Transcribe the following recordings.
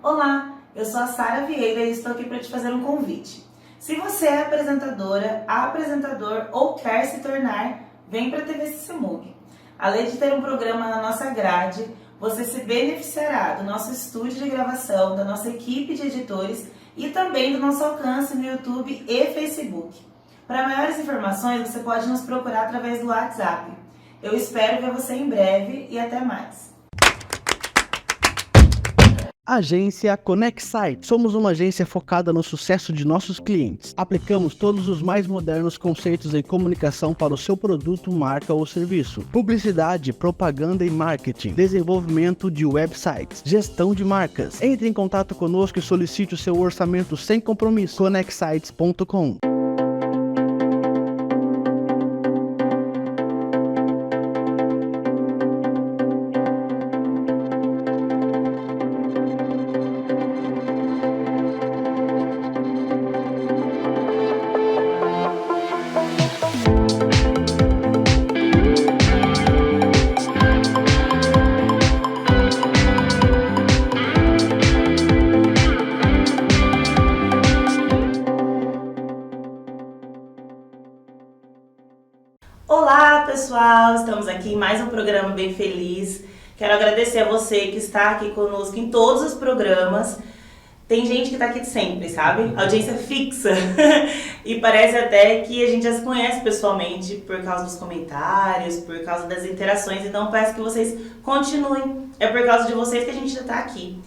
Olá, eu sou a Sara Vieira e estou aqui para te fazer um convite. Se você é apresentadora, apresentador ou quer se tornar, vem para a TV CCMUG. Além de ter um programa na nossa grade, você se beneficiará do nosso estúdio de gravação, da nossa equipe de editores e também do nosso alcance no YouTube e Facebook. Para maiores informações, você pode nos procurar através do WhatsApp. Eu espero ver você em breve e até mais. Agência ConnectSite. Somos uma agência focada no sucesso de nossos clientes. Aplicamos todos os mais modernos conceitos em comunicação para o seu produto, marca ou serviço. Publicidade, propaganda e marketing. Desenvolvimento de websites. Gestão de marcas. Entre em contato conosco e solicite o seu orçamento sem compromisso. ConnectSites.com. Olá pessoal, estamos aqui em mais um programa bem feliz. Quero agradecer a você que está aqui conosco em todos os programas. Tem gente que está aqui sempre, sabe? Audiência fixa. E parece até que a gente já se conhece pessoalmente por causa dos comentários, por causa das interações. Então peço que vocês continuem. É por causa de vocês que a gente já está aqui.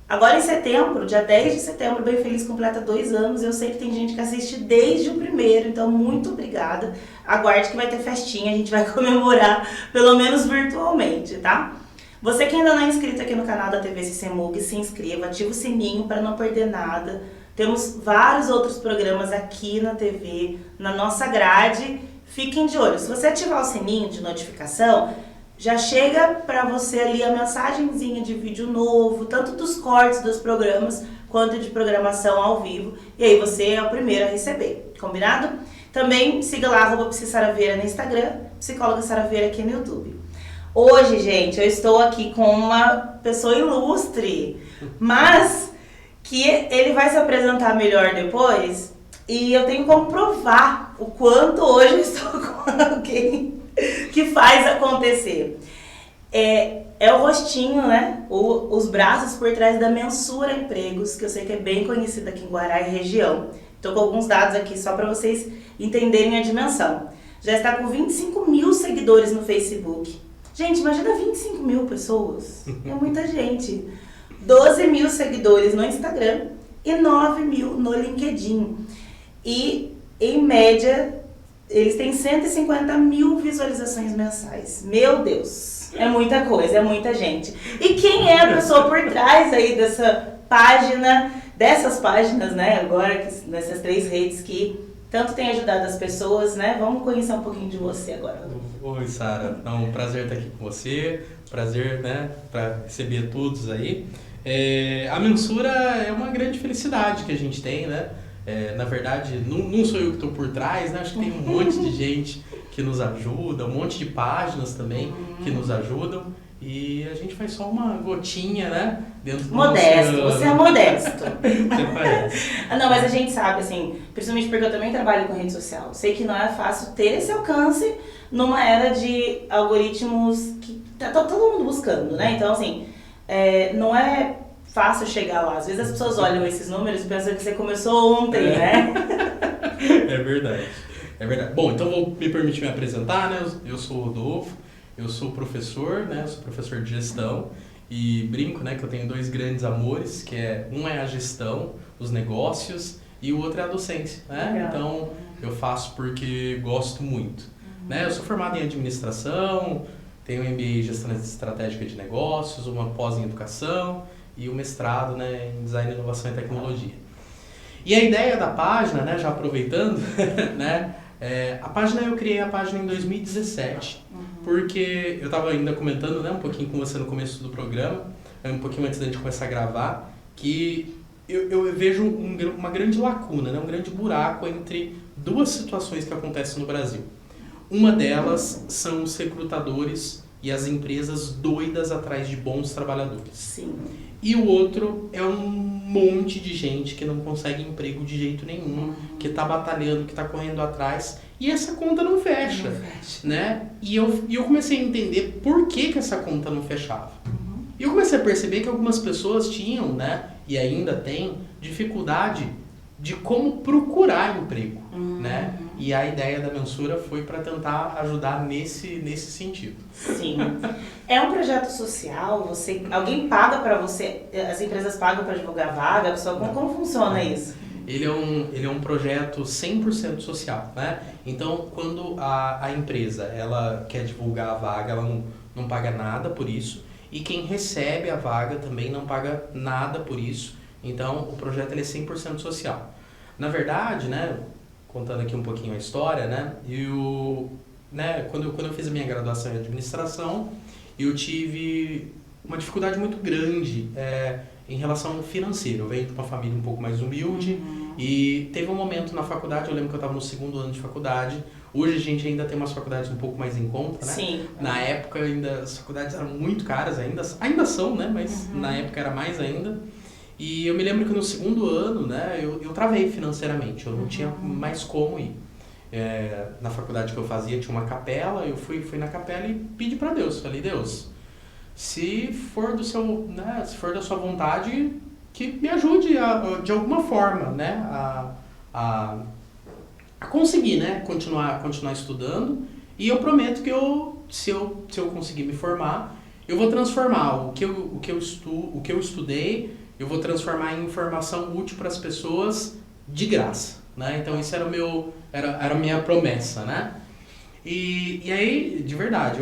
Agora em setembro, dia 10 de setembro, Bem Feliz completa 2 anos. Eu sei que tem gente que assiste desde o primeiro, então muito obrigada. Aguarde que vai ter festinha, a gente vai comemorar, pelo menos virtualmente, tá? Você que ainda não é inscrito aqui no canal da TV CCMUG, se inscreva, ativa o sininho para não perder nada. Temos vários outros programas aqui na TV, na nossa grade. Fiquem de olho. Se você ativar o sininho de notificação, já chega para você ali a mensagenzinha de vídeo novo, tanto dos cortes dos programas, quanto de programação ao vivo. E aí você é o primeiro a receber, combinado? Também siga lá, @psicaraveira no Instagram, psicóloga Sara Vieira aqui no YouTube. Hoje, gente, eu estou aqui com uma pessoa ilustre, mas que ele vai se apresentar melhor depois. E eu tenho como provar o quanto hoje eu estou com alguém que faz acontecer. É o rostinho, né? Os braços por trás da Mensura Empregos, que eu sei que é bem conhecida aqui em Guará e região. Estou com alguns dados aqui só para vocês entenderem a dimensão. Já está com 25 mil seguidores no Facebook. Gente, imagina 25 mil pessoas. É muita gente. 12 mil seguidores no Instagram e 9 mil no LinkedIn. E, em média, eles têm 150 mil visualizações mensais. Meu Deus, é muita coisa, é muita gente. E quem é a pessoa por trás aí dessa página, dessas páginas, né, agora, nessas 3 redes que tanto tem ajudado as pessoas, né? Vamos conhecer um pouquinho de você agora. Oi, Sara. É um prazer estar aqui com você, prazer, né, para receber todos aí. A Mensura é uma grande felicidade que a gente tem, né? Na verdade, não sou eu que estou por trás, né? Acho que tem um monte de gente que nos ajuda, um monte de páginas também que nos ajudam. E a gente faz só uma gotinha, né? Dentro do modesto, nosso... você é modesto. Você parece. Não, mas a gente sabe, assim, principalmente porque eu também trabalho com rede social. Sei que não é fácil ter esse alcance numa era de algoritmos que que tá todo mundo buscando, né? Então, assim, não é fácil chegar lá. Às vezes as pessoas olham esses números e pensam que você começou ontem, né? É verdade. É verdade. Bom, então vou me permitir me apresentar, né? Eu sou o Rodolfo, eu sou professor, né? Eu sou professor de gestão e brinco, né? Que eu tenho 2 grandes amores, que um é a gestão, os negócios, e o outro é a docência, né? Legal. Então, eu faço porque gosto muito. Né? Eu sou formado em administração, tenho um MBA em gestão estratégica de negócios, uma pós em educação e um mestrado, né, em design, inovação e tecnologia. E a ideia da página, né, já aproveitando, né, eu criei a página em 2017, porque eu estava ainda comentando, né, um pouquinho com você no começo do programa, um pouquinho antes da gente começar a gravar, que eu vejo uma grande lacuna, né, um grande buraco entre 2 situações que acontecem no Brasil. Uma delas são os recrutadores e as empresas doidas atrás de bons trabalhadores. Sim. E o outro é um monte de gente que não consegue emprego de jeito nenhum, que está batalhando, que está correndo atrás, e essa conta não fecha. Né? E eu comecei a entender por que essa conta não fechava. E eu comecei a perceber que algumas pessoas tinham, né, e ainda têm, dificuldade de como procurar emprego, né? E a ideia da Mensura foi para tentar ajudar nesse sentido. Sim. É um projeto social? Alguém paga para você? As empresas pagam para divulgar vaga? A pessoa, como funciona isso? Ele é um projeto 100% social, né? Então, quando a empresa ela quer divulgar a vaga, ela não paga nada por isso. E quem recebe a vaga também não paga nada por isso. Então, o projeto ele é 100% social. Na verdade, né, contando aqui um pouquinho a história, né, quando eu fiz a minha graduação em administração, eu tive uma dificuldade muito grande em relação financeira. Eu venho de uma família um pouco mais humilde e teve um momento na faculdade, eu lembro que eu estava no 2º ano de faculdade. Hoje a gente ainda tem umas faculdades um pouco mais em conta, né? Sim. Na época ainda as faculdades eram muito caras, ainda são, né? Mas na época era mais ainda. E eu me lembro que no 2º ano, né, eu travei financeiramente, eu não tinha mais como ir. Na faculdade que eu fazia tinha uma capela, eu fui na capela e pedi para Deus, falei, Deus, se for da sua vontade, que me ajude de alguma forma, né, a conseguir, né, continuar estudando, e eu prometo que se eu conseguir me formar, eu vou transformar o que eu estudei, eu vou transformar em informação útil para as pessoas de graça, né? Então isso era a minha promessa, né? E aí, de verdade,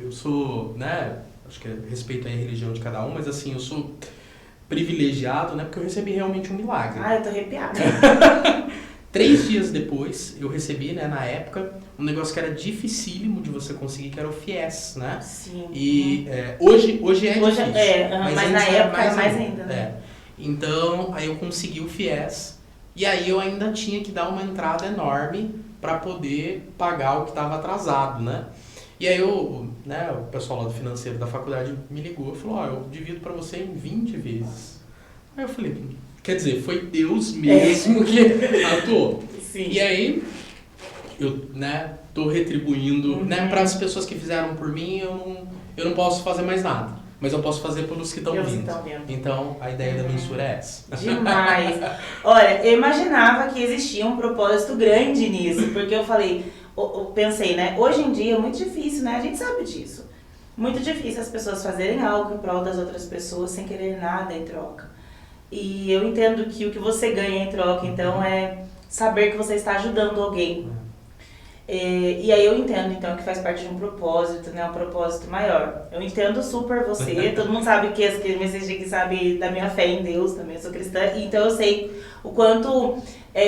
eu sou, né? Acho que respeito a religião de cada um, mas assim, eu sou privilegiado, né? Porque eu recebi realmente um milagre. Eu tô arrepiada. 3 dias depois, eu recebi, né, na época, um negócio que era dificílimo de você conseguir, que era o FIES, né? Sim. E hoje é difícil. Mas na época era mais ainda, né? Então, aí eu consegui o FIES, e aí eu ainda tinha que dar uma entrada enorme para poder pagar o que estava atrasado, né? E aí o pessoal lá do financeiro da faculdade me ligou e falou, eu divido para você em 20 vezes. Aí eu falei, quer dizer, foi Deus mesmo que atuou. Sim. E aí, eu, né, tô retribuindo, né, para as pessoas que fizeram por mim, eu não posso fazer mais nada. Mas eu posso fazer pelos que estão vindo. Então, a ideia da Mensura é essa. Demais. Olha, eu imaginava que existia um propósito grande nisso, porque eu pensei, né, hoje em dia é muito difícil, né, a gente sabe disso. Muito difícil as pessoas fazerem algo em prol das outras pessoas sem querer nada em troca. E eu entendo que o que você ganha em troca, então, é saber que você está ajudando alguém. E aí eu entendo, então, que faz parte de um propósito, né? Um propósito maior. Eu entendo super você, todo mundo sabe que vocês aqui sabe da minha fé em Deus, também eu sou cristã, então eu sei o quanto,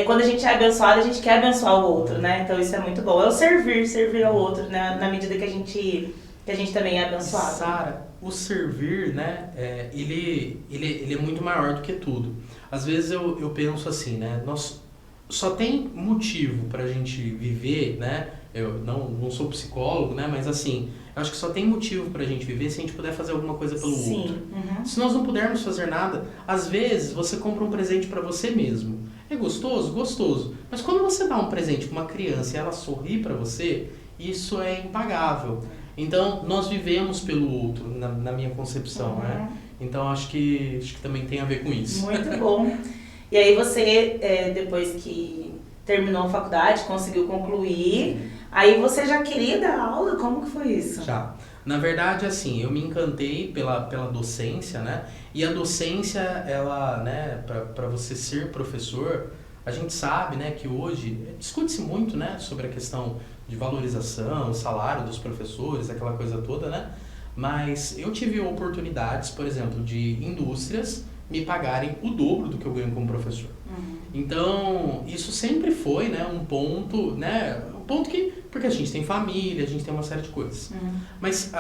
quando a gente é abençoado, a gente quer abençoar o outro, né? Então isso é muito bom. É o servir ao outro, né? Na medida que a gente também é abençoado. Sara, o servir, né, ele é muito maior do que tudo. Às vezes eu penso assim, né, nós só tem motivo pra gente viver, né, eu não sou psicólogo, né, mas assim, eu acho que só tem motivo pra gente viver se a gente puder fazer alguma coisa pelo outro. Uhum. Se nós não pudermos fazer nada, às vezes você compra um presente pra você mesmo. É gostoso? Gostoso. Mas quando você dá um presente pra uma criança e ela sorri pra você, isso é impagável. Então, nós vivemos pelo outro, na minha concepção, né? Então, acho que também tem a ver com isso. Muito bom. E aí você, depois que terminou a faculdade, conseguiu concluir, aí você já queria dar aula? Como que foi isso? Já. Na verdade, assim, eu me encantei pela docência, né? E a docência, ela, né, para você ser professor, a gente sabe, né, que hoje discute-se muito, né, sobre a questão de valorização, salário dos professores, aquela coisa toda, né? Mas eu tive oportunidades, por exemplo, de indústrias me pagarem o dobro do que eu ganho como professor. Então, isso sempre foi, né, um ponto, né, porque a gente tem família, a gente tem uma série de coisas. Mas,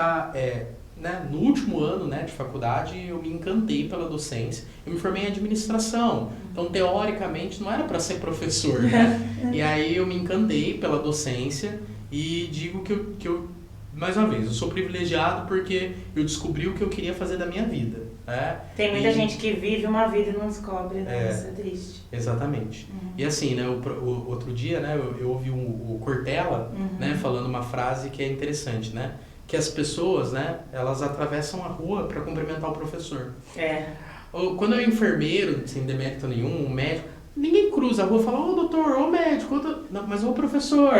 né, no último ano, né, de faculdade, eu me encantei pela docência. Eu me formei em administração, então, teoricamente, não era para ser professor, né? E aí eu me encantei pela docência e digo que eu, mais uma vez, eu sou privilegiado porque eu descobri o que eu queria fazer da minha vida. Né? Tem muita gente que vive uma vida e não descobre, né? Isso é triste. Exatamente. E assim, né, o outro dia, né, eu ouvi o Cortella, né, falando uma frase que é interessante, né? Que as pessoas, né, elas atravessam a rua para cumprimentar o professor. Quando é enfermeiro, sem demérito nenhum, um médico, ninguém cruza a rua e fala, ô doutor, ô médico, não, mas ô professor.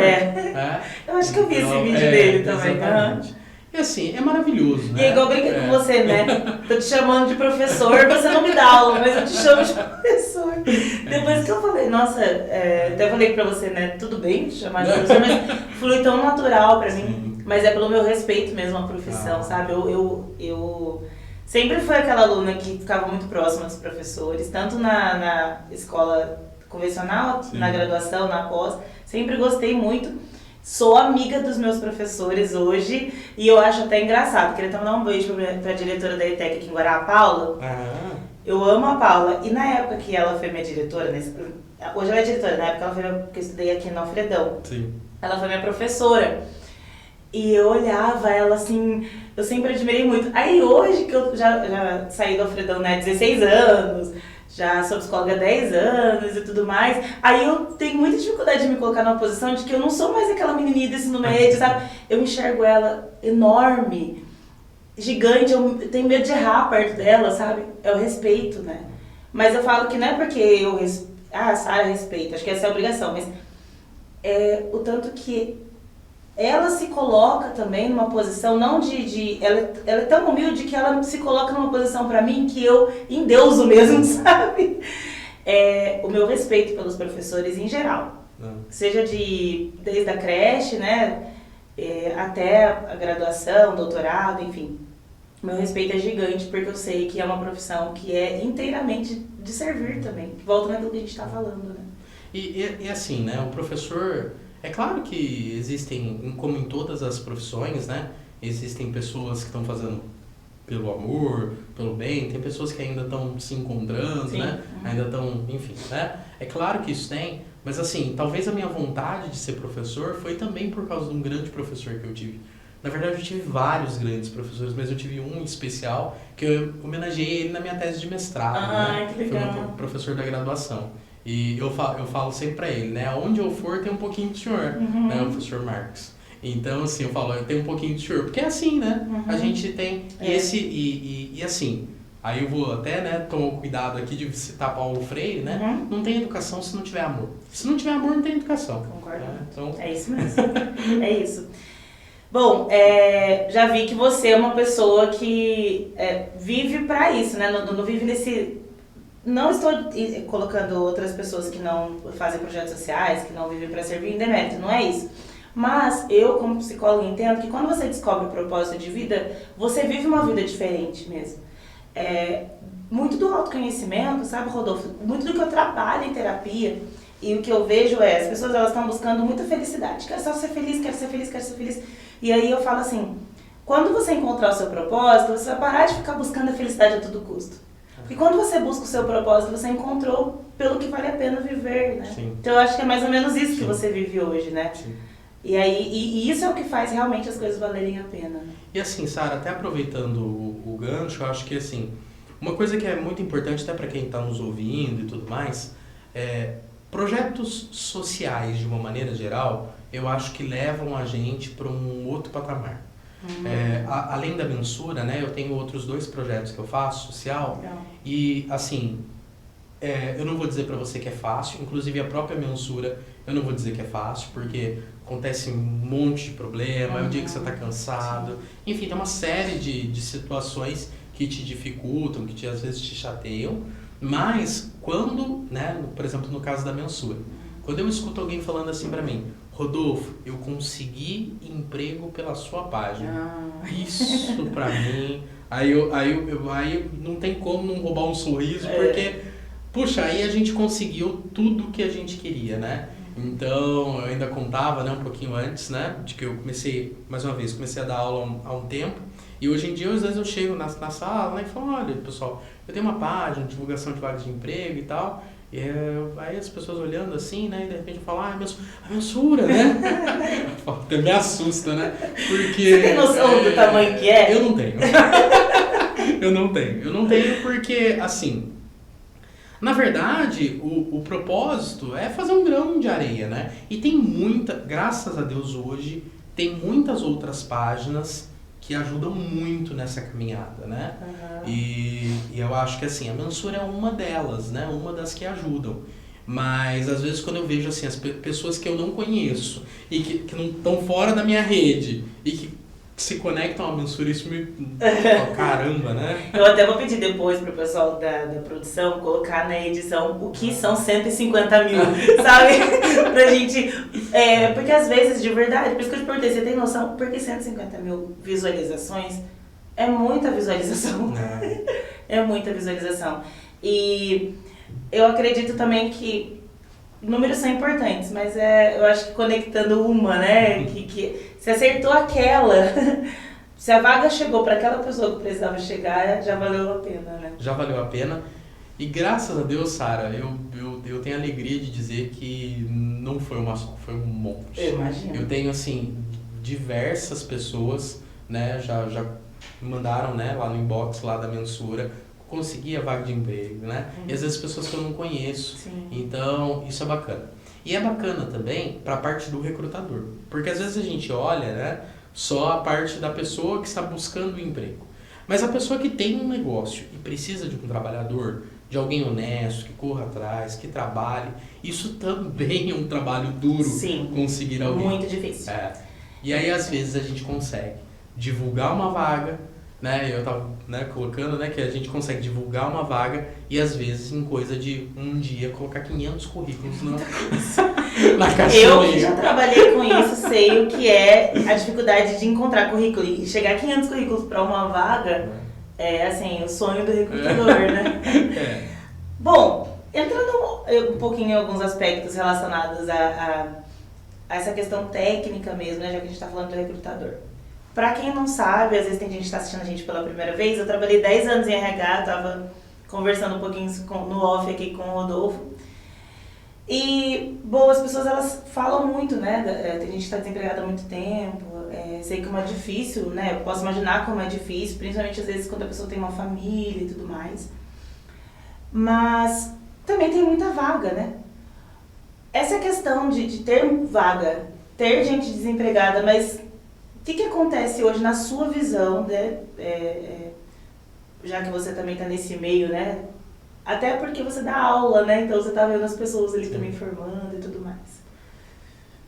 Eu acho que eu vi esse vídeo dele também. Exatamente. E assim, é maravilhoso, né? E é igual eu brinquei com você, né? Tô te chamando de professor, você não me dá aula, mas eu te chamo de professor. Depois que eu falei, nossa, até falei pra você, né? Tudo bem chamar de professor, mas flui tão natural pra mim. Mas é pelo meu respeito mesmo à profissão, sabe? Eu sempre fui aquela aluna que ficava muito próxima dos professores, tanto na escola convencional, na graduação, na pós. Sempre gostei muito. Sou amiga dos meus professores hoje e eu acho até engraçado. Queria até mandar um beijo pra diretora da ETEC aqui em Guará, a Paula. Eu amo a Paula. E na época que ela foi minha diretora, hoje ela é diretora, na época ela foi porque eu estudei aqui no Alfredão. Ela foi minha professora. E eu olhava ela assim, eu sempre admirei muito. Aí hoje que eu já saí do Alfredão, né, 16 anos, já sou psicóloga há 10 anos e tudo mais, aí eu tenho muita dificuldade de me colocar numa posição de que eu não sou mais aquela menininha desse ensino médio, sabe? Eu enxergo ela enorme, gigante, eu tenho medo de errar perto dela, sabe? É o respeito, né? Mas eu falo que não é porque eu... a Sara respeita, acho que essa é a obrigação, mas o tanto que ela se coloca também numa posição, não ela é tão humilde que ela se coloca numa posição pra mim que eu endeuso mesmo, sabe? O meu respeito pelos professores em geral. Seja desde a creche, né, até a graduação, doutorado, enfim. Meu respeito é gigante porque eu sei que é uma profissão que é inteiramente de servir também. Que volta naquilo que a gente tá falando, né? E assim, né, o professor... É claro que existem, como em todas as profissões, né? Existem pessoas que estão fazendo pelo amor, pelo bem, tem pessoas que ainda estão se encontrando, né? Ainda estão, enfim, né? É claro que isso tem, mas assim, talvez a minha vontade de ser professor foi também por causa de um grande professor que eu tive. Na verdade, eu tive vários grandes professores, mas eu tive um especial que eu homenageei ele na minha tese de mestrado, né? Que legal. Foi meu professor da graduação. E eu falo sempre pra ele, né? Aonde eu for tem um pouquinho do senhor, né? O professor Marcos. Então, assim, eu falo, eu tenho um pouquinho do senhor. Porque é assim, né? A gente tem e assim, aí eu vou até, né, tomar cuidado aqui de citar Paulo Freire, né? Não tem educação se não tiver amor. Se não tiver amor, não tem educação. Concordo. Então... É isso mesmo. É isso. Bom, já vi que você é uma pessoa que vive pra isso, né? Não vive nesse... Não estou colocando outras pessoas que não fazem projetos sociais, que não vivem para servir em demérito, não é isso. Mas eu, como psicóloga, entendo que quando você descobre o propósito de vida, você vive uma vida diferente mesmo. Muito do autoconhecimento, sabe, Rodolfo? Muito do que eu trabalho em terapia e o que eu vejo as pessoas elas estão buscando muita felicidade. Quero só ser feliz, quero ser feliz, quero ser feliz. E aí eu falo assim, quando você encontrar o seu propósito, você vai parar de ficar buscando a felicidade a todo custo. Porque quando você busca o seu propósito, você encontrou pelo que vale a pena viver, né? Então eu acho que é mais ou menos isso que você vive hoje, né? E aí, e isso é o que faz realmente as coisas valerem a pena. E assim, Sara, até aproveitando o gancho, eu acho que assim, uma coisa que é muito importante até para quem está nos ouvindo e tudo mais, projetos sociais de uma maneira geral, eu acho que levam a gente para um outro patamar. Além da mensura, né, eu tenho outros 2 projetos que eu faço, social, Legal. e assim, eu não vou dizer para você que é fácil, inclusive a própria mensura eu não vou dizer que é fácil, porque acontece um monte de problema, é o dia que você está cansado, enfim, tem uma série de situações que te dificultam, que às vezes te chateiam, mas quando, né, por exemplo, no caso da mensura, quando eu escuto alguém falando assim para mim, Rodolfo, eu consegui emprego pela sua página, isso pra mim, aí não tem como não roubar um sorriso, porque, puxa, aí a gente conseguiu tudo que a gente queria, né? Então, eu ainda contava, né, um pouquinho antes, né, de que eu comecei a dar aula há um tempo, e hoje em dia, às vezes eu chego na sala, né, e falo, olha, pessoal, eu tenho uma página, divulgação de vagas de emprego e tal, e aí as pessoas olhando assim, né, e de repente eu falo, a mensura, né? Até me assusta, né? Porque... Você tem noção do tamanho que é? Eu não tenho. Eu não tenho porque, assim... Na verdade, o propósito é fazer um grão de areia, né? E tem graças a Deus hoje, tem muitas outras páginas que ajudam muito nessa caminhada, né? E eu acho que assim, a mensura é uma delas, né? Uma das que ajudam. Mas às vezes quando eu vejo assim, as pessoas que eu não conheço e que não estão fora da minha rede e que se conectam à mensura, isso me... Oh, caramba, né? Eu até vou pedir depois pro pessoal da produção colocar na edição o que são 150 mil, sabe? Pra gente... porque às vezes, de verdade, por isso que eu te perguntei, você tem noção? Porque 150 mil visualizações é muita visualização. É muita visualização. E eu acredito também que números são importantes, mas eu acho que conectando uma, né? Que se acertou aquela, se a vaga chegou para aquela pessoa que precisava chegar, já valeu a pena, né? Já valeu a pena. E graças a Deus, Sara, eu tenho a alegria de dizer que não foi uma só, foi um monte. Eu imagino. Eu tenho, assim, diversas pessoas, né, já me mandaram, né, lá no inbox lá da mensura, consegui a vaga de emprego, né? E às vezes pessoas que eu não conheço. Sim. Então, isso é bacana. E é bacana também para a parte do recrutador. Porque às vezes a gente olha, né, só a parte da pessoa que está buscando o emprego. Mas a pessoa que tem um negócio e precisa de um trabalhador, de alguém honesto, que corra atrás, que trabalhe, isso também é um trabalho duro. Sim, conseguir alguém. muito difícil. E aí às vezes a gente consegue divulgar uma vaga, né? Eu tava, né, colocando, né, que a gente consegue divulgar uma vaga e às vezes em coisa de um dia colocar 500 currículos na caixinha. Eu que já trabalhei com isso, sei o que é a dificuldade de encontrar currículo e chegar a 500 currículos para uma vaga é assim, o sonho do recrutador, né? Bom, entrando um pouquinho em alguns aspectos relacionados a essa questão técnica mesmo, né, já que a gente está falando do recrutador. Pra quem não sabe, às vezes tem gente que está assistindo a gente pela primeira vez, eu trabalhei 10 anos em RH, tava conversando um pouquinho no off aqui com o Rodolfo. E, bom, as pessoas elas falam muito, né? Tem gente que está desempregada há muito tempo, sei como é difícil, né? Eu posso imaginar como é difícil, principalmente às vezes quando a pessoa tem uma família e tudo mais. Mas também tem muita vaga, né? Essa questão de ter vaga, ter gente desempregada, mas o que acontece hoje na sua visão, né? Já que você também está nesse meio, né? Até porque você dá aula, né? Então você tá vendo as pessoas ali também formando e tudo mais.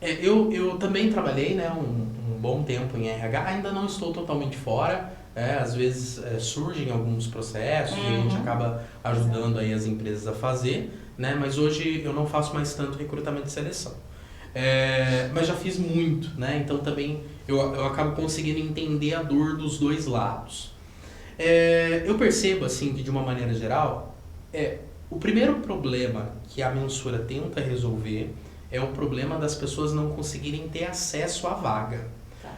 Eu também trabalhei, né, um bom tempo em RH, ainda não estou totalmente fora. Às vezes surgem alguns processos e a gente acaba ajudando aí as empresas a fazer, né? Mas hoje eu não faço mais tanto recrutamento e seleção. Mas já fiz muito, né? Então também eu acabo conseguindo entender a dor dos dois lados. Eu percebo, assim, que de uma maneira geral, o primeiro problema que a mensura tenta resolver é o problema das pessoas não conseguirem ter acesso à vaga. Tá.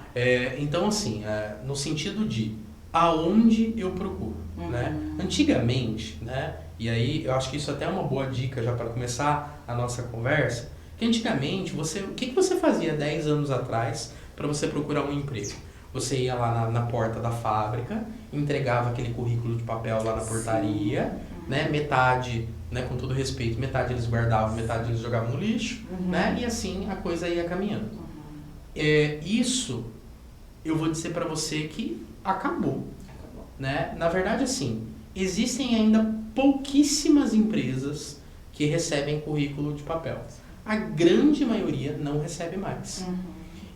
Então, assim, no sentido de aonde eu procuro, né? Antigamente, né? E aí eu acho que isso até é uma boa dica já para começar a nossa conversa, que antigamente, o que você fazia 10 anos atrás para você procurar um emprego? Você ia lá na porta da fábrica, entregava aquele currículo de papel lá na portaria, né? Metade, né, com todo respeito, metade eles guardavam, metade eles jogavam no lixo, né? E assim a coisa ia caminhando. Isso eu vou dizer para você que acabou. Né? Na verdade, assim, existem ainda pouquíssimas empresas que recebem currículo de papel. A grande maioria não recebe mais.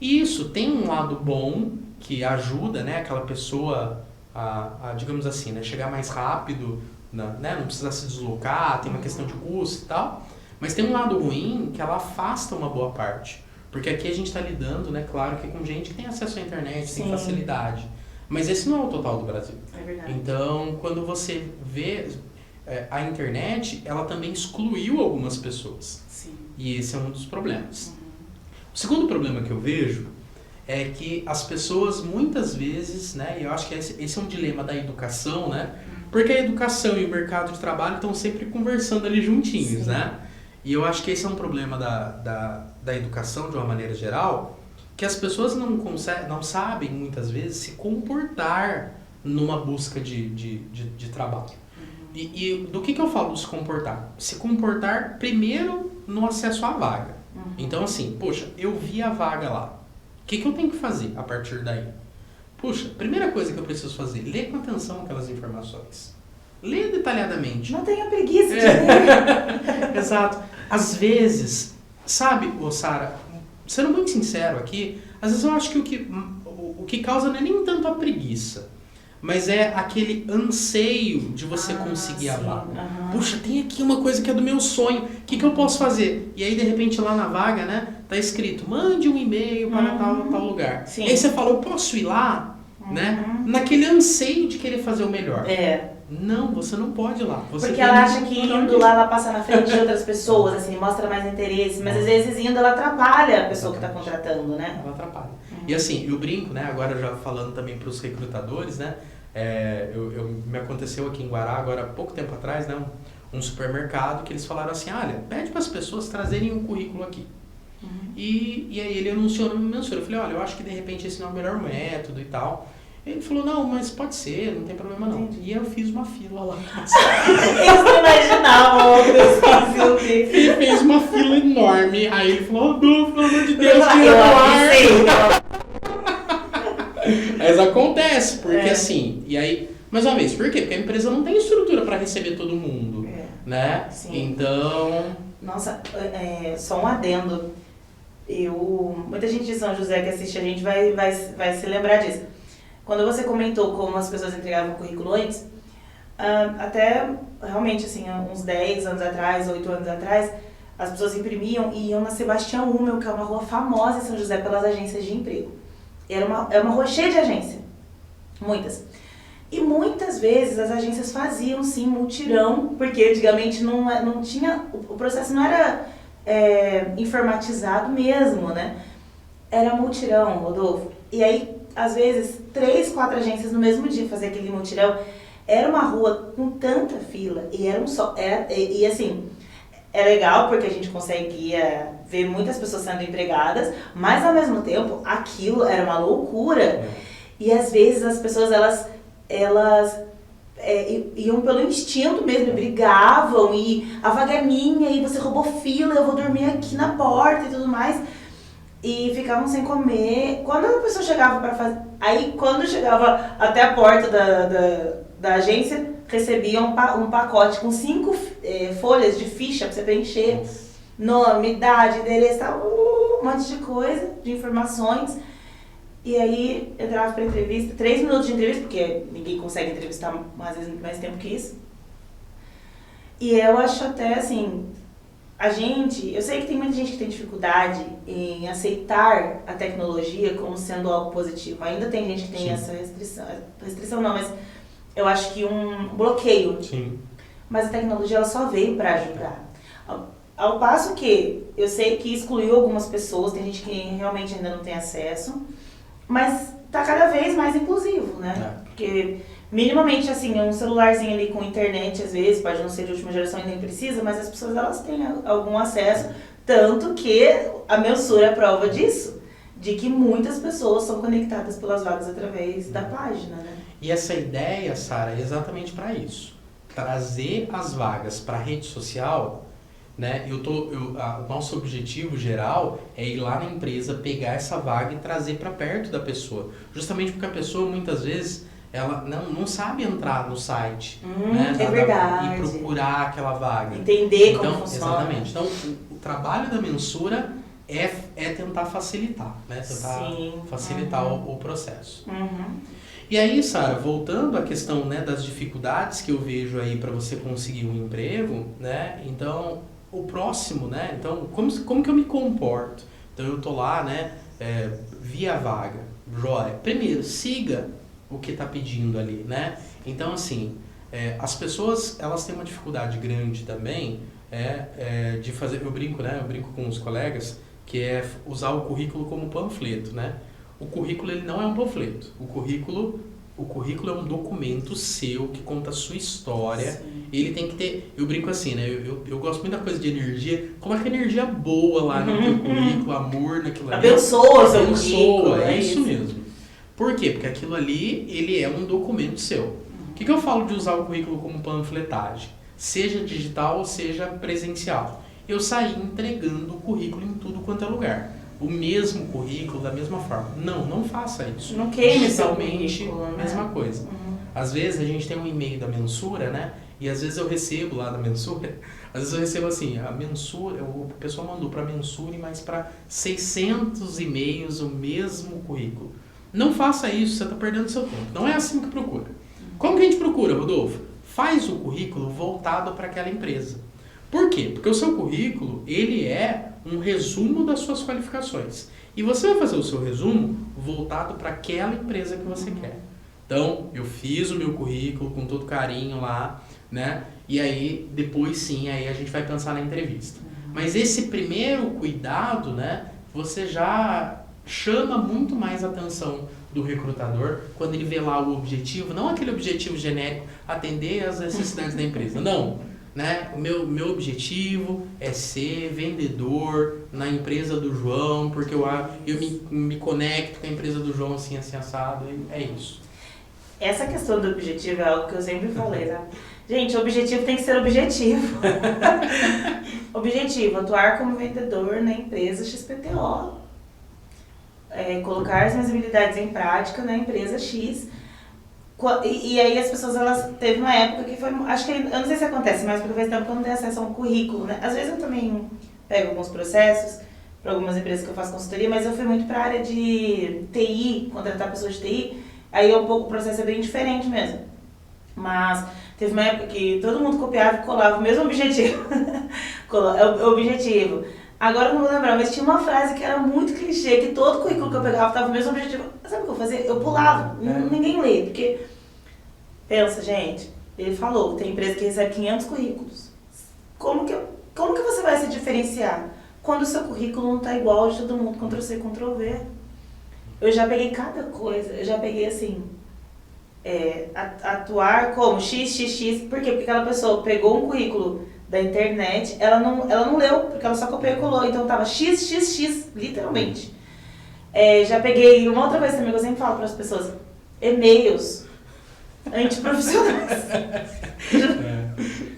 E isso tem um lado bom que ajuda, né, aquela pessoa a digamos assim, né, chegar mais rápido, né, não precisa se deslocar, tem uma questão de custo e tal. Mas tem um lado ruim que ela afasta uma boa parte. Porque aqui a gente está lidando, né, claro que com gente que tem acesso à internet, Sim. tem facilidade. Mas esse não é o total do Brasil. É verdade. Então, quando você vê a internet, ela também excluiu algumas pessoas. Sim. E esse é um dos problemas. O segundo problema que eu vejo é que as pessoas muitas vezes, né, e eu acho que esse é um dilema da educação, né, porque a educação e o mercado de trabalho estão sempre conversando ali juntinhos, Sim. né? E eu acho que esse é um problema da educação de uma maneira geral, que as pessoas não sabem muitas vezes se comportar numa busca de trabalho. E do que eu falo se comportar? Se comportar primeiro no acesso à vaga. Então assim, poxa, eu vi a vaga lá. O que eu tenho que fazer a partir daí? Puxa, primeira coisa que eu preciso fazer, ler com atenção aquelas informações. Ler detalhadamente. Não tenha preguiça de ler. Exato. Às vezes, sabe, Sara, sendo muito sincero aqui, às vezes eu acho que o que causa não é nem tanto a preguiça, mas é aquele anseio de você conseguir a vaga. Puxa, tem aqui uma coisa que é do meu sonho, o que eu posso fazer? E aí, de repente, lá na vaga, né, tá escrito, mande um e-mail para tal lugar. Sim. Aí você fala, eu posso ir lá? Né? Naquele anseio de querer fazer o melhor. Não, você não pode ir lá. Você porque ela acha que indo lá, ela passa na frente de outras pessoas, assim, mostra mais interesse, mas às vezes indo ela atrapalha a pessoa que está contratando, né? Ela atrapalha. E assim, eu brinco, né, agora já falando também para os recrutadores, né, me aconteceu aqui em Guará, agora há pouco tempo atrás, né, um supermercado que eles falaram assim, olha, pede para as pessoas trazerem um currículo aqui. E aí ele anunciou no mensura. Eu falei, olha, eu acho que de repente esse não é o melhor método e tal. Ele falou, não, mas pode ser, não tem problema não. E eu fiz uma fila lá. Eles não imaginavam outras coisas. Ele fez uma fila enorme. Aí ele falou, Adolfo, pelo amor de Deus, Mas acontece, porque assim, e aí, mais uma vez, por quê? Porque a empresa não tem estrutura para receber todo mundo, né? Sim. Então... Nossa, só um adendo. Muita gente de São José que assiste a gente vai se lembrar disso. Quando você comentou como as pessoas entregavam o currículo antes, até realmente assim, uns 10 anos atrás, 8 anos atrás, as pessoas imprimiam e iam na Sebastião Hummel, que é uma rua famosa em São José pelas agências de emprego. Era uma rua cheia de agência, muitas. E muitas vezes as agências faziam sim mutirão, porque antigamente não tinha, o processo não era informatizado mesmo, né? Era mutirão, Rodolfo. E aí, às vezes, 3, 4 agências no mesmo dia fazer aquele mutirão. Era uma rua com tanta fila e era e assim, é legal porque a gente conseguia ver muitas pessoas sendo empregadas, mas ao mesmo tempo aquilo era uma loucura. E às vezes as pessoas elas iam pelo instinto mesmo, brigavam e a vaga é minha e você roubou fila, eu vou dormir aqui na porta e tudo mais. E ficavam sem comer. Quando a pessoa chegava para fazer... Aí, quando chegava até a porta da agência, recebia um pacote com 5 folhas de ficha para você preencher. Nome, idade, endereço, um monte de coisa, de informações. E aí, entrava para entrevista, 3 minutos de entrevista, porque ninguém consegue entrevistar às vezes muito mais tempo que isso. E eu acho até assim... eu sei que tem muita gente que tem dificuldade em aceitar a tecnologia como sendo algo positivo. Ainda tem gente que tem essa restrição não, mas eu acho que um bloqueio. Sim. Mas a tecnologia ela só veio para ajudar. Ao passo que eu sei que excluiu algumas pessoas, tem gente que realmente ainda não tem acesso, mas tá cada vez mais inclusivo, né? Porque minimamente, assim, um celularzinho ali com internet, às vezes, pode não ser de última geração e nem precisa, mas as pessoas, elas têm algum acesso, tanto que a mensura é prova disso, de que muitas pessoas são conectadas pelas vagas através da página, né? E essa ideia, Sara, é exatamente para isso. Trazer as vagas para a rede social né? O nosso objetivo geral é ir lá na empresa, pegar essa vaga e trazer para perto da pessoa. Justamente porque a pessoa, muitas vezes, ela não sabe entrar no site, né? É verdade. E procurar aquela vaga. Entender como funciona. Exatamente. Então, o trabalho da Mensura é tentar facilitar, né? Tentar facilitar o processo. E aí, Sara, voltando à questão, né, das dificuldades que eu vejo aí para você conseguir um emprego, né? Então, o próximo, né? Então, como que eu me comporto? Então, eu tô lá, né? Vi a vaga, joia. Primeiro, siga o que está pedindo ali, né? Então, assim, as pessoas, elas têm uma dificuldade grande também de fazer, eu brinco com os colegas, que é usar o currículo como panfleto, né? O currículo, ele não é um panfleto. O currículo é um documento seu que conta a sua história. Sim. Ele tem que ter... Eu brinco assim, né? Eu gosto muito da coisa de energia. Coloca energia boa lá no teu currículo, amor naquilo ali. Abençoa o seu currículo. É isso mesmo. Por quê? Porque aquilo ali, ele é um documento seu. O que eu falo de usar o currículo como panfletagem? Seja digital ou seja presencial. Eu saí entregando o currículo em tudo quanto é lugar. O mesmo currículo, da mesma forma. Não faça isso. Não queime digitalmente, seu currículo, né? mesma coisa. Às vezes a gente tem um e-mail da Mensura, né? E às vezes eu recebo lá da Mensura, às vezes eu recebo assim, a Mensura, o pessoal mandou para a Mensura, mas para 600 e-mails o mesmo currículo. Não faça isso, você está perdendo seu tempo. Não é assim que procura. Como que a gente procura, Rodolfo? Faz o currículo voltado para aquela empresa. Por quê? Porque o seu currículo, ele é um resumo das suas qualificações. E você vai fazer o seu resumo voltado para aquela empresa que você quer. Então, eu fiz o meu currículo com todo carinho lá, né? E aí, depois sim, aí a gente vai pensar na entrevista. Mas esse primeiro cuidado, né? Você já chama muito mais a atenção do recrutador quando ele vê lá o objetivo, não aquele objetivo genérico, atender às necessidades da empresa. Não. Né? O meu objetivo é ser vendedor na empresa do João, porque eu me conecto com a empresa do João assim assado, é isso. Essa questão do objetivo é algo que eu sempre falei, tá? Gente, o objetivo tem que ser objetivo. Objetivo, atuar como vendedor na empresa XPTO. Colocar as minhas habilidades em prática na empresa X. E aí as pessoas, elas teve uma época que foi, acho que, eu não sei se acontece, mas porque faz tempo que eu não tenho acesso a um currículo, né? Às vezes eu também pego alguns processos para algumas empresas que eu faço consultoria, mas eu fui muito para a área de TI, contratar pessoas de TI, aí o processo é bem diferente mesmo. Mas teve uma época que todo mundo copiava e colava o mesmo objetivo. Objetivo. Agora eu não vou lembrar, mas tinha uma frase que era muito clichê, que todo currículo que eu pegava estava o mesmo objetivo. Sabe o que eu fazia? Eu pulava, ninguém lê, porque... Pensa, gente, ele falou, tem empresa que recebe 500 currículos. Como que você vai se diferenciar quando o seu currículo não está igual de todo mundo, Ctrl+C, Ctrl+V? Eu já peguei cada coisa, eu já peguei assim... atuar como XXX, por quê? Porque aquela pessoa pegou um currículo da internet, ela não leu, porque ela só copiou e colou, então tava XXX, literalmente. Já peguei uma outra coisa também que eu sempre falo para as pessoas, e-mails antiprofissionais.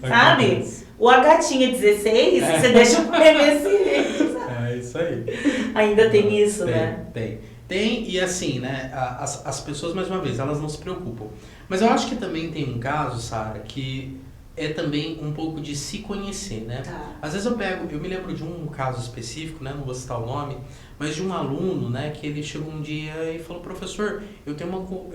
Sabe? O H tinha 16, você deixa o MSN. É isso aí. Ainda tem isso, né? Tem, e assim, né, as pessoas, mais uma vez, elas não se preocupam. Mas eu acho que também tem um caso, Sara, que é também um pouco de se conhecer, né? Tá. Às vezes eu me lembro de um caso específico, né, não vou citar o nome, mas de um aluno, né, que ele chegou um dia e falou, professor, eu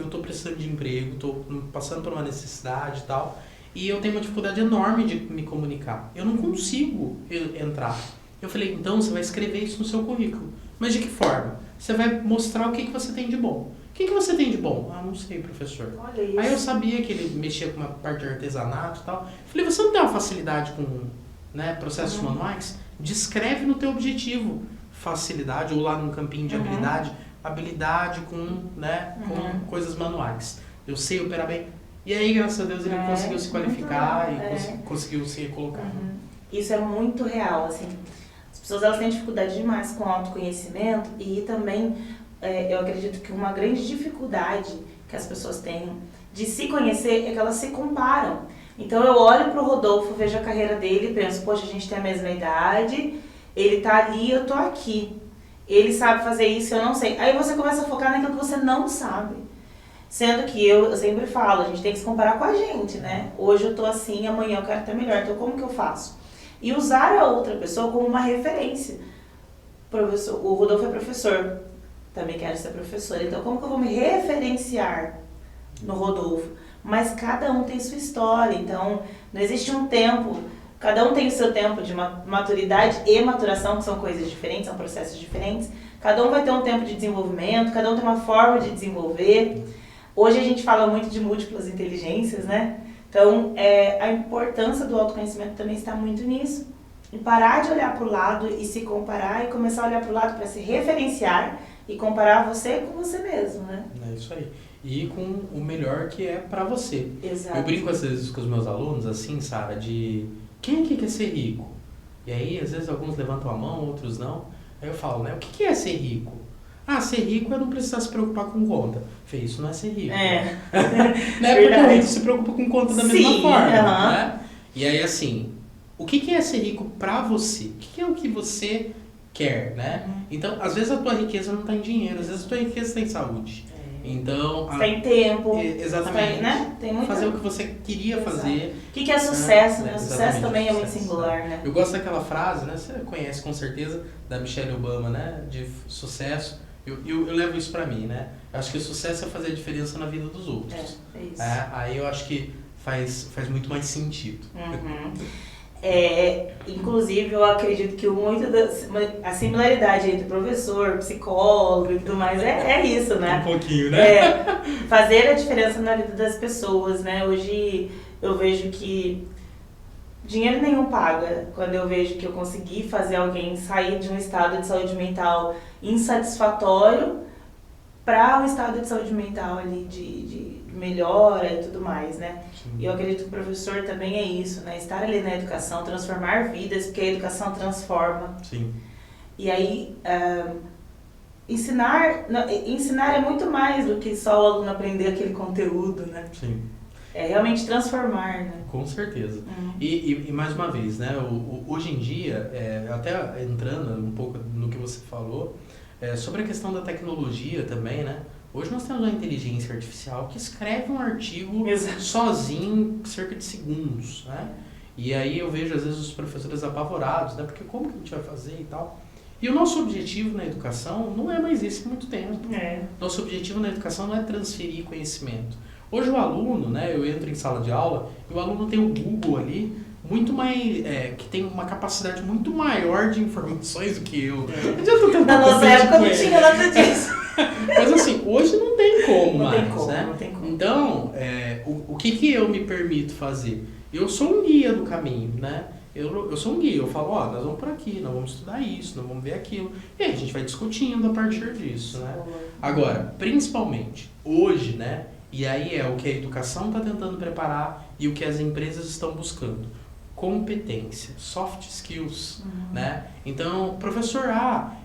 tô precisando de emprego, tô passando por uma necessidade e tal, e eu tenho uma dificuldade enorme de me comunicar. Eu não consigo entrar. Eu falei, então você vai escrever isso no seu currículo. Mas de que forma? Você vai mostrar o que você tem de bom. O que você tem de bom? Ah, não sei, professor. Olha isso. Aí eu sabia que ele mexia com uma parte de artesanato e tal. Falei, você não tem uma facilidade com, né, processos manuais? Descreve no teu objetivo. Facilidade, ou lá num campinho de habilidade com, né, com coisas manuais. Eu sei operar bem. E aí, graças a Deus, ele conseguiu se qualificar e conseguiu se colocar. Isso é muito real, assim. As pessoas, elas têm dificuldade demais com o autoconhecimento e também, eu acredito que uma grande dificuldade que as pessoas têm de se conhecer é que elas se comparam. Então eu olho pro Rodolfo, vejo a carreira dele e penso, poxa, a gente tem a mesma idade, ele tá ali, eu tô aqui. Ele sabe fazer isso, eu não sei. Aí você começa a focar naquilo que você não sabe. Sendo que eu sempre falo, a gente tem que se comparar com a gente, né? Hoje eu tô assim, amanhã eu quero estar melhor, então como que eu faço? E usar a outra pessoa como uma referência. O Rodolfo é professor, também quero ser professora, então como que eu vou me referenciar no Rodolfo? Mas cada um tem sua história, então não existe um tempo, cada um tem o seu tempo de maturidade e maturação, que são coisas diferentes, são processos diferentes. Cada um vai ter um tempo de desenvolvimento, cada um tem uma forma de desenvolver. Hoje a gente fala muito de múltiplas inteligências, né? Então, a importância do autoconhecimento também está muito nisso. E parar de olhar para o lado e se comparar e começar a olhar para o lado para se referenciar e comparar você com você mesmo, né? É isso aí. E com o melhor que é pra você. Exato. Eu brinco às vezes com os meus alunos, assim, Sara, de quem aqui quer ser rico? E aí, às vezes, alguns levantam a mão, outros não. Aí eu falo, né? O que é ser rico? Ah, ser rico é não precisar se preocupar com conta. Falei, isso não é ser rico. É. Né? Porque o rico se preocupa com conta da mesma forma. Né? E aí, assim, o que é ser rico pra você? O que é o que você quer, né? Então, às vezes a tua riqueza não tá em dinheiro, às vezes a tua riqueza tá em saúde. Então, tem tempo. Exatamente. Né? Tem muita... Fazer o que você queria fazer. O que é sucesso, né? O Exatamente. sucesso também é muito singular, né? Eu gosto daquela frase, né? Você conhece com certeza, da Michelle Obama, né? De sucesso. Eu levo isso pra mim, né? Eu acho que o sucesso é fazer a diferença na vida dos outros. É isso. Aí eu acho que faz muito mais sentido. Uhum. Inclusive, eu acredito que a similaridade entre professor, psicólogo e tudo mais é isso, né? Um pouquinho, né? Fazer a diferença na vida das pessoas, né? Hoje eu vejo que dinheiro nenhum paga quando eu vejo que eu consegui fazer alguém sair de um estado de saúde mental insatisfatório para um estado de saúde mental ali de melhora e tudo mais, né? E eu acredito que o professor também é isso, né? Estar ali na educação, transformar vidas, porque a educação transforma. Sim. E aí, ensinar é muito mais do que só o aluno aprender aquele conteúdo, né? Sim. É realmente transformar, né? Com certeza. E mais uma vez, né? Hoje em dia, até entrando um pouco no que você falou, sobre a questão da tecnologia também, né? Hoje nós temos uma inteligência artificial que escreve um artigo sozinho em cerca de segundos, né? E aí eu vejo às vezes os professores apavorados, né? Porque como que a gente vai fazer e tal? E o nosso objetivo na educação não é mais esse há muito tempo. Nosso objetivo na educação não é transferir conhecimento. Hoje o aluno, né? Eu entro em sala de aula e o aluno tem o Google ali, muito mais, que tem uma capacidade muito maior de informações do que eu. Na nossa época não tinha nada disso. Mas assim, hoje não tem como não mais, tem como, né? Não tem como. Então, o que eu me permito fazer? Eu sou um guia do caminho, né? Eu sou um guia, eu falo, nós vamos por aqui, nós vamos estudar isso, nós vamos ver aquilo. E aí a gente vai discutindo a partir disso, né? Agora, principalmente, hoje, né? E aí é o que a educação está tentando preparar e o que as empresas estão buscando. Competência, soft skills, né? Então, professor,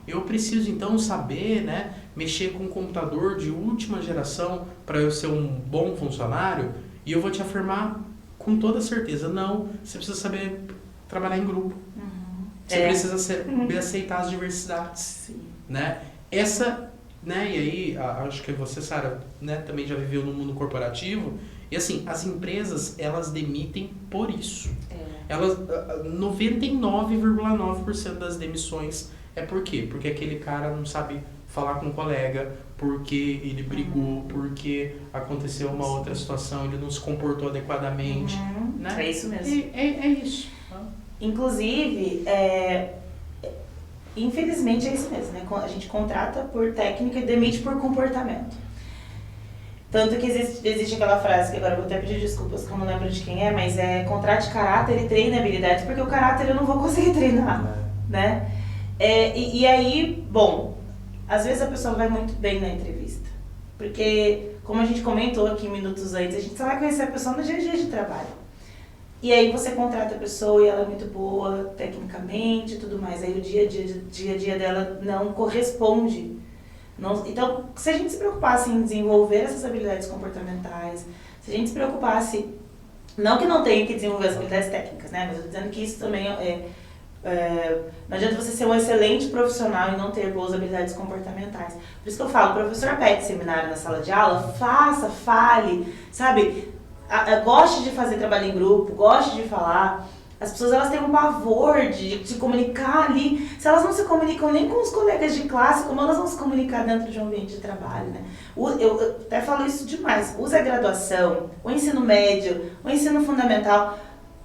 eu preciso então saber, né, mexer com um computador de última geração para eu ser um bom funcionário, e eu vou te afirmar com toda certeza, não, você precisa saber trabalhar em grupo. Você precisa saber aceitar as diversidades, né? Né, e aí, acho que você, Sara, né, também já viveu no mundo corporativo, e assim, as empresas, elas demitem por isso. 99,9% das demissões é por quê? Porque aquele cara não sabe falar com um colega, porque ele brigou, porque aconteceu uma outra situação, ele não se comportou adequadamente. Né? É isso mesmo. É isso. Inclusive, infelizmente é isso mesmo, né? A gente contrata por técnica e demite por comportamento. Tanto que existe aquela frase, que agora eu vou até pedir desculpas que eu não lembro de quem mas contrate caráter e treine habilidades, porque o caráter eu não vou conseguir treinar, né? E aí, bom, às vezes a pessoa vai muito bem na entrevista, porque, como a gente comentou aqui minutos antes, a gente só vai conhecer a pessoa no dia a dia de trabalho. E aí você contrata a pessoa e ela é muito boa tecnicamente e tudo mais, aí o dia a dia dela não corresponde. Então, se a gente se preocupasse em desenvolver essas habilidades comportamentais, se a gente se preocupasse Não que não tenha que desenvolver as habilidades técnicas, né? Mas eu tô dizendo que isso também não adianta você ser um excelente profissional e não ter boas habilidades comportamentais. Por isso que eu falo, o professor pede seminário na sala de aula, faça, fale, sabe? Goste de fazer trabalho em grupo, goste de falar. As pessoas, elas têm um pavor de se comunicar ali. Se elas não se comunicam nem com os colegas de classe, como elas vão se comunicar dentro de um ambiente de trabalho, né? Eu até falo isso demais. Use a graduação, o ensino médio, o ensino fundamental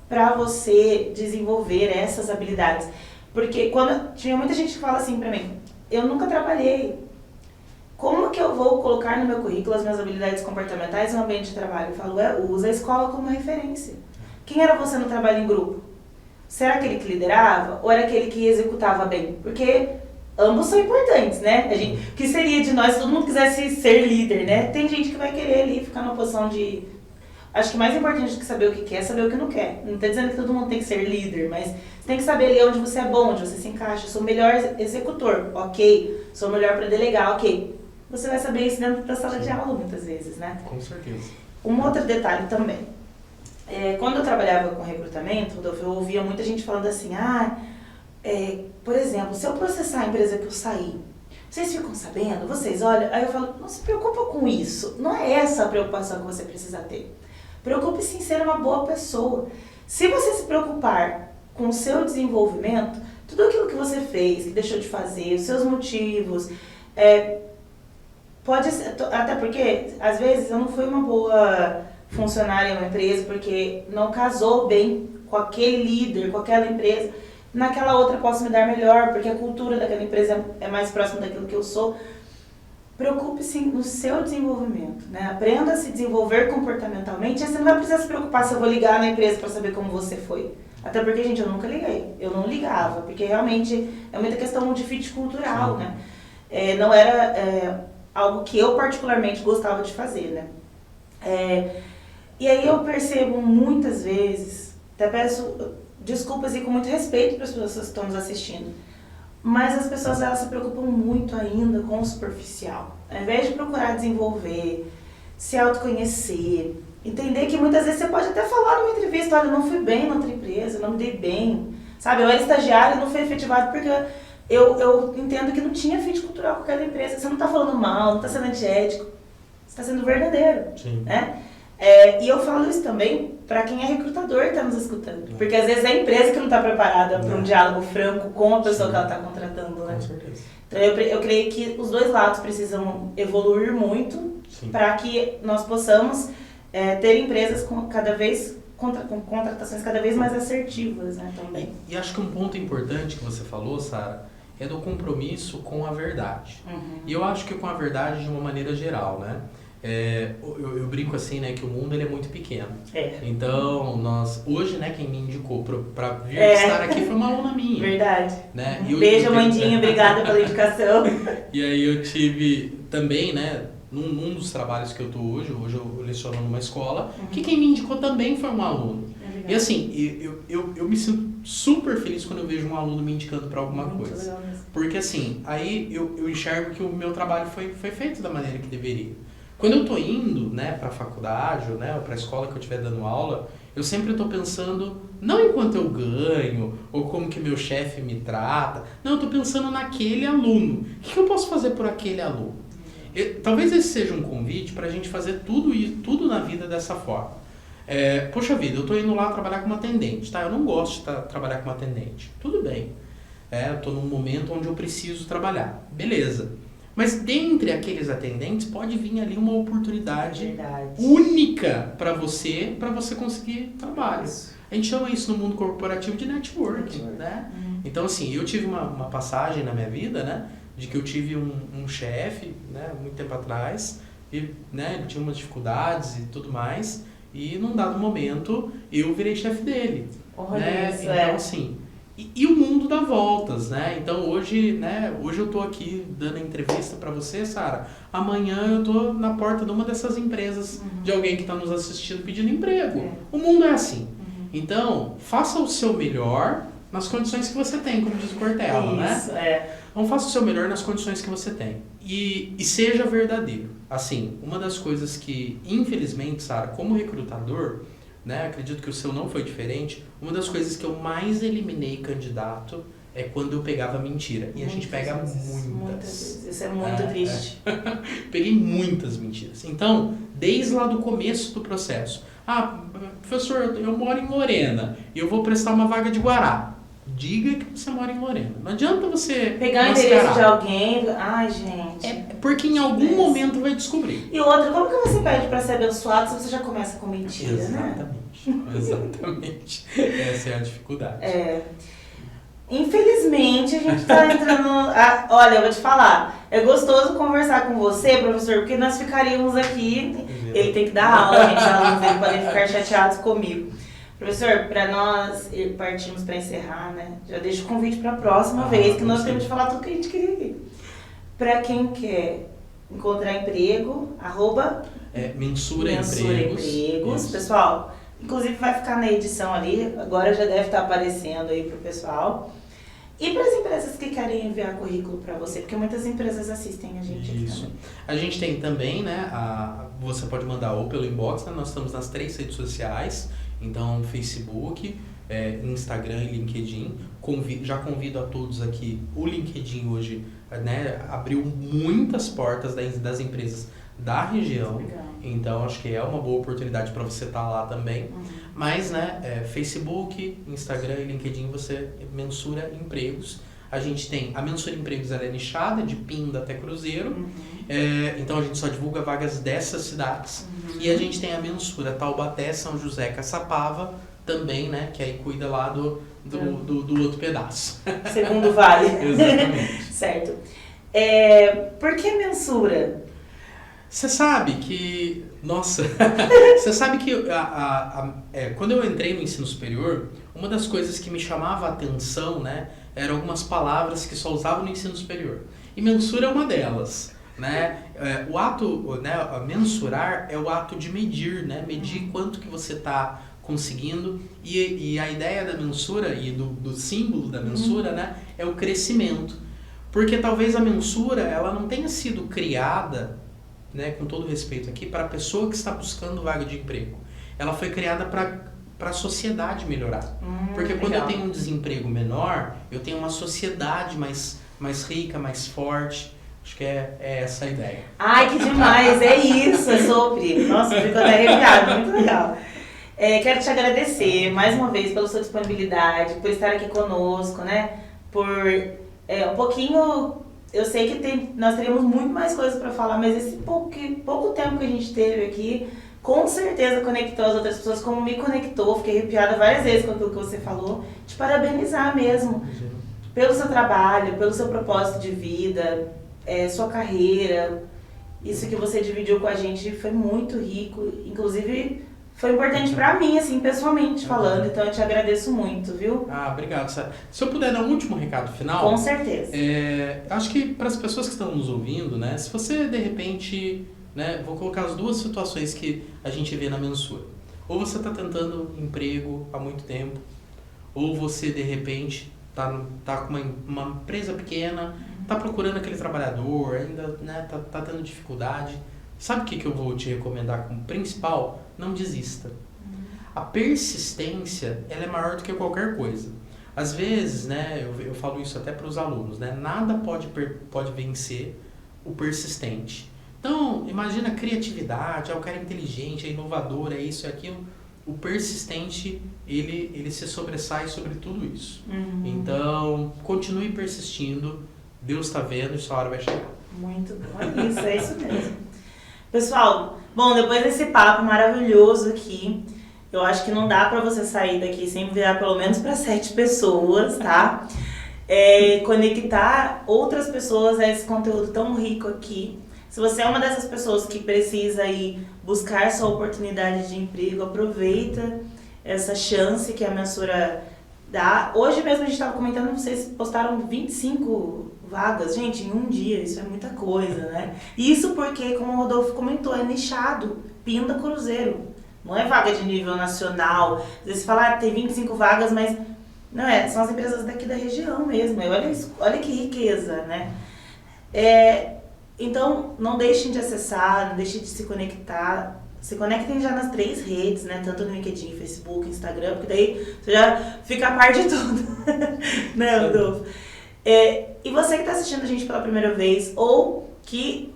para você desenvolver essas habilidades. Porque tinha muita gente que fala assim pra mim, eu nunca trabalhei. Como que eu vou colocar no meu currículo as minhas habilidades comportamentais no ambiente de trabalho? Eu falo, usa a escola como referência. Quem era você no trabalho em grupo? Você era aquele que liderava ou era aquele que executava bem? Porque ambos são importantes, né? O que seria de nós se todo mundo quisesse ser líder, né? Tem gente que vai querer ali ficar numa posição de... Acho que mais importante do que saber o que quer é saber o que não quer. Não estou dizendo que todo mundo tem que ser líder, mas você tem que saber ali onde você é bom, onde você se encaixa. Eu sou o melhor executor, ok. Sou o melhor para delegar, ok. Você vai saber isso dentro da sala de aula muitas vezes, né? Com certeza. Um outro detalhe também. Quando eu trabalhava com recrutamento, eu ouvia muita gente falando assim, por exemplo, se eu processar a empresa que eu saí, vocês ficam sabendo? Vocês olham? Aí eu falo, não se preocupa com isso. Não é essa a preocupação que você precisa ter. Preocupe-se em ser uma boa pessoa. Se você se preocupar com o seu desenvolvimento, tudo aquilo que você fez, que deixou de fazer, os seus motivos, pode ser, até porque, às vezes, eu não fui uma boa funcionária em uma empresa porque não casou bem com aquele líder, com aquela empresa. Naquela outra posso me dar melhor, porque a cultura daquela empresa é mais próxima daquilo que eu sou. Preocupe-se no seu desenvolvimento, né? Aprenda a se desenvolver comportamentalmente. Aí você não vai precisar se preocupar se eu vou ligar na empresa para saber como você foi. Até porque, gente, eu nunca liguei. Eu não ligava, porque realmente é muita questão de fit cultural, né? Não era algo que eu particularmente gostava de fazer, né? E aí eu percebo muitas vezes, até peço desculpas e com muito respeito para as pessoas que estão nos assistindo, mas as pessoas, elas se preocupam muito ainda com o superficial. Ao invés de procurar desenvolver, se autoconhecer, entender que muitas vezes você pode até falar numa entrevista, olha, eu não fui bem na outra empresa, eu não me dei bem, sabe? Eu era estagiário e não fui efetivado porque eu entendo que não tinha fit cultural com aquela empresa. Você não está falando mal, não está sendo antiético, você está sendo verdadeiro, né? E eu falo isso também para quem é recrutador e está nos escutando. Porque às vezes é a empresa que não está preparada para um diálogo franco com a pessoa que ela está contratando, né? Com certeza. Então eu creio que os dois lados precisam evoluir muito para que nós possamos ter empresas com contratações cada vez mais assertivas, né, também. E acho que um ponto importante que você falou, Sara, é do compromisso com a verdade. E eu acho que com a verdade de uma maneira geral, né? Eu brinco assim, né, que o mundo ele é muito pequeno. Então, hoje, né, quem me indicou para vir estar aqui foi uma aluna minha. Verdade. Né? Beijo, Amandinha, obrigada pela indicação. E aí eu tive também, né, num dos trabalhos que eu tô hoje eu leciono numa escola, que quem me indicou também foi um aluno. E assim, eu me sinto super feliz quando eu vejo um aluno me indicando para alguma coisa. Porque assim, aí eu enxergo que o meu trabalho foi feito da maneira que deveria. Quando eu tô indo, né, para a faculdade, ou, né, para a escola que eu estiver dando aula, eu sempre tô pensando, não em quanto eu ganho, ou como que meu chefe me trata, não, eu tô pensando naquele aluno. O que eu posso fazer por aquele aluno? Talvez esse seja um convite para a gente fazer tudo na vida dessa forma. Poxa vida, eu tô indo lá trabalhar como atendente, tá? Eu não gosto de trabalhar como atendente. Tudo bem. Eu tô num momento onde eu preciso trabalhar. Beleza. Mas dentre aqueles atendentes pode vir ali uma oportunidade única para você conseguir trabalho. A gente chama isso no mundo corporativo de networking, né? Então assim, eu tive uma passagem na minha vida, né, de que eu tive um chefe, né, muito tempo atrás, e, né, ele tinha umas dificuldades e tudo mais, e num dado momento eu virei chefe dele. Né? Isso, então assim, e o mundo dá voltas, né? Então hoje eu tô aqui dando entrevista para você, Sara. Amanhã eu tô na porta de uma dessas empresas de alguém que está nos assistindo pedindo emprego. O mundo é assim. Então, faça o seu melhor nas condições que você tem, como diz o Cortella, né? Então faça o seu melhor nas condições que você tem. E seja verdadeiro. Assim, uma das coisas que, infelizmente, Sara, como recrutador, né? Acredito que o seu não foi diferente. Uma das coisas que eu mais eliminei candidato é quando eu pegava mentira. E a gente pega muitas vezes. Isso é muito triste. Peguei muitas mentiras. Então, desde lá do começo do processo. Professor, eu moro em Lorena e eu vou prestar uma vaga de Guará. Diga que você mora em Lorena. Não adianta você pegar o endereço de alguém. Ai, gente. Porque em algum momento vai descobrir. E outra, como que você pede para ser abençoado se você já começa com mentira, Exatamente. né? Exatamente. Essa é a dificuldade. Infelizmente, a gente tá entrando... olha, eu vou te falar. É gostoso conversar com você, professor, porque nós ficaríamos aqui... Ele tem que dar aula, gente. Os alunos dele podem ficar chateados comigo. Professor, para nós partirmos para encerrar, né? Já deixo o convite para a próxima vez, que nós temos de falar tudo que a gente queria. Para quem quer encontrar emprego, Mensura Empregos. Pessoal, inclusive vai ficar na edição ali, agora já deve estar aparecendo aí pro pessoal. E para as empresas que querem enviar currículo para você, porque muitas empresas assistem a gente aqui também. A gente tem também, né, você pode mandar ou pelo inbox, né, nós estamos nas 3 redes sociais, então Facebook, Instagram e LinkedIn. Já convido a todos aqui, o LinkedIn hoje, né, abriu muitas portas das empresas da região. Legal. Então acho que é uma boa oportunidade para você estar lá também. Mas, né, Facebook, Instagram e LinkedIn você mensura empregos. A gente tem a Mensura Empregos, ela é nichada, de Pinda até Cruzeiro. Então a gente só divulga vagas dessas cidades. E a gente tem a Mensura Taubaté, São José, Caçapava também, né, que aí cuida lá do outro pedaço. Segundo vale. Exatamente. Certo. Por que mensura? Você sabe que... Nossa! Você sabe que quando eu entrei no ensino superior, uma das coisas que me chamava a atenção, né, eram algumas palavras que só usavam no ensino superior. E mensura é uma delas. Né? O ato, né, mensurar é o ato de medir, né? Medir quanto que você está conseguindo. E a ideia da mensura e do símbolo da mensura, né, é o crescimento. Porque talvez a mensura ela não tenha sido criada, né, com todo respeito aqui, para a pessoa que está buscando vaga de emprego. Ela foi criada para a sociedade melhorar. Porque quando eu tenho um desemprego menor, eu tenho uma sociedade mais rica, mais forte. Acho que é essa a ideia. Ai, que demais! É isso, é sobre. Nossa, ficou até arrepiado, muito legal. Quero te agradecer mais uma vez pela sua disponibilidade, por estar aqui conosco, né? Por um pouquinho... Eu sei que nós teríamos muito mais coisas para falar, mas esse pouco tempo que a gente teve aqui, com certeza conectou as outras pessoas, como me conectou. Fiquei arrepiada várias vezes com aquilo que você falou. Te parabenizar mesmo pelo seu trabalho, pelo seu propósito de vida, sua carreira. Isso que você dividiu com a gente foi muito rico. Inclusive, foi importante para mim, assim, pessoalmente falando. Então, eu te agradeço muito, viu? Obrigado, Sara. Se eu puder dar um último recado final... Com certeza. Acho que para as pessoas que estão nos ouvindo, né, se você, de repente... Né, vou colocar as 2 situações que a gente vê na mensura. Ou você está tentando emprego há muito tempo, ou você, de repente, tá com uma empresa pequena, está procurando aquele trabalhador, ainda, né, tá tendo dificuldade. Sabe o que eu vou te recomendar como principal? Não desista. A persistência, ela é maior do que qualquer coisa. Às vezes, né, eu falo isso até para os alunos, né, nada pode vencer o persistente. Então, imagina a criatividade, o cara é inteligente, é inovador, é isso, é aquilo. O persistente, ele se sobressai sobre tudo isso. Então, continue persistindo, Deus está vendo e sua hora vai chegar. Muito bom, é isso mesmo. Pessoal, bom, depois desse papo maravilhoso aqui, eu acho que não dá pra você sair daqui sem virar pelo menos para 7 pessoas, tá? Conectar outras pessoas a esse conteúdo tão rico aqui. Se você é uma dessas pessoas que precisa aí buscar sua oportunidade de emprego, aproveita essa chance que a Mensura dá. Hoje mesmo a gente estava comentando, vocês postaram 25 vagas. Gente, em um dia, isso é muita coisa, né? Isso porque, como o Rodolfo comentou, é nichado, Pinda Cruzeiro. Não é vaga de nível nacional. Às vezes você fala, tem 25 vagas, mas não é, são as empresas daqui da região mesmo. Olha que riqueza, né? Então, não deixem de acessar, não deixem de se conectar. se conectem já nas 3 redes, né? Tanto no LinkedIn, Facebook, Instagram, porque daí você já fica a par de tudo. Né, Rodolfo? E você que está assistindo a gente pela primeira vez, ou que,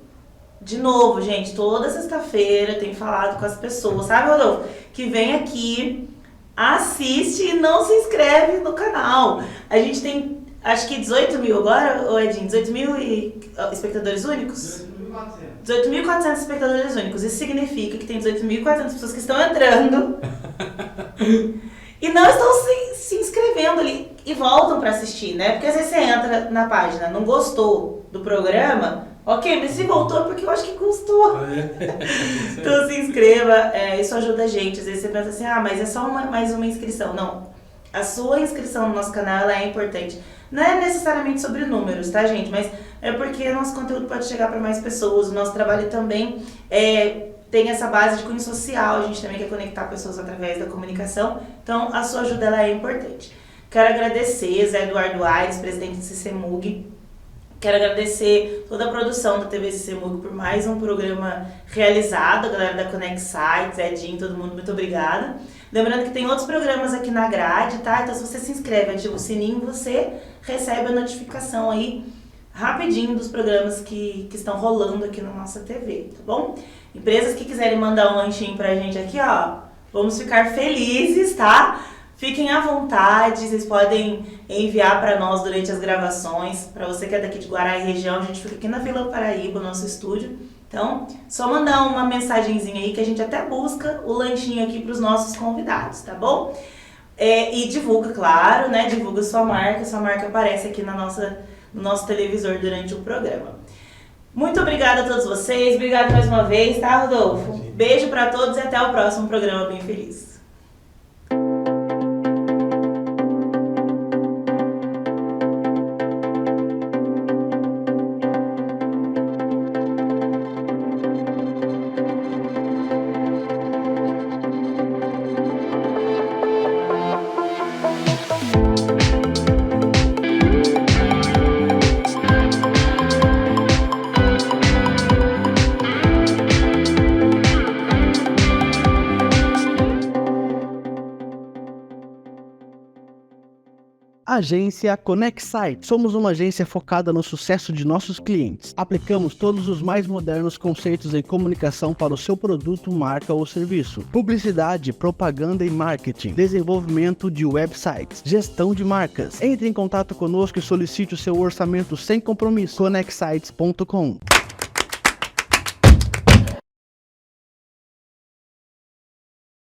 de novo, gente, toda sexta-feira tem falado com as pessoas, sabe, Rodolfo? Que vem aqui, assiste e não se inscreve no canal. A gente tem, acho que 18 mil agora, ou Edinho? 18 mil espectadores únicos? 18.400 espectadores únicos. Isso significa que tem 18.400 pessoas que estão entrando e não estão se inscrevendo ali e voltam para assistir, né? Porque às vezes você entra na página, não gostou do programa, ok, mas se voltou porque eu acho que gostou. Então se inscreva, isso ajuda a gente. Às vezes você pensa assim, mas é só mais uma inscrição. Não, a sua inscrição no nosso canal ela é importante. Não é necessariamente sobre números, tá, gente? Mas é porque nosso conteúdo pode chegar para mais pessoas. O nosso trabalho também tem essa base de cunho social. A gente também quer conectar pessoas através da comunicação. Então, a sua ajuda ela é importante. Quero agradecer Zé Eduardo Aires, presidente do CCMUG. Quero agradecer toda a produção da TV CCMUG por mais um programa realizado. A galera da Connect Sites, Edinho, todo mundo, muito obrigada. Lembrando que tem outros programas aqui na grade, tá? Então, se você se inscreve, ativa o sininho, você recebe a notificação aí rapidinho dos programas que estão rolando aqui na nossa TV, tá bom? Empresas que quiserem mandar um lanchinho pra gente aqui, ó, vamos ficar felizes, tá? Fiquem à vontade, vocês podem enviar para nós durante as gravações. Para você que é daqui de Guará e região, a gente fica aqui na Vila Paraíba, nosso estúdio. Então, só mandar uma mensagenzinha aí que a gente até busca o lanchinho aqui para os nossos convidados, tá bom? E divulga, claro, né? Divulga sua marca aparece aqui no nosso televisor durante o programa. Muito obrigada a todos vocês, obrigada mais uma vez, tá, Rodolfo? Beijo para todos e até o próximo programa Bem Feliz. Agência Connect Site. Somos uma agência focada no sucesso de nossos clientes. Aplicamos todos os mais modernos conceitos em comunicação para o seu produto, marca ou serviço. Publicidade, propaganda e marketing. Desenvolvimento de websites. Gestão de marcas. Entre em contato conosco e solicite o seu orçamento sem compromisso. connectsites.com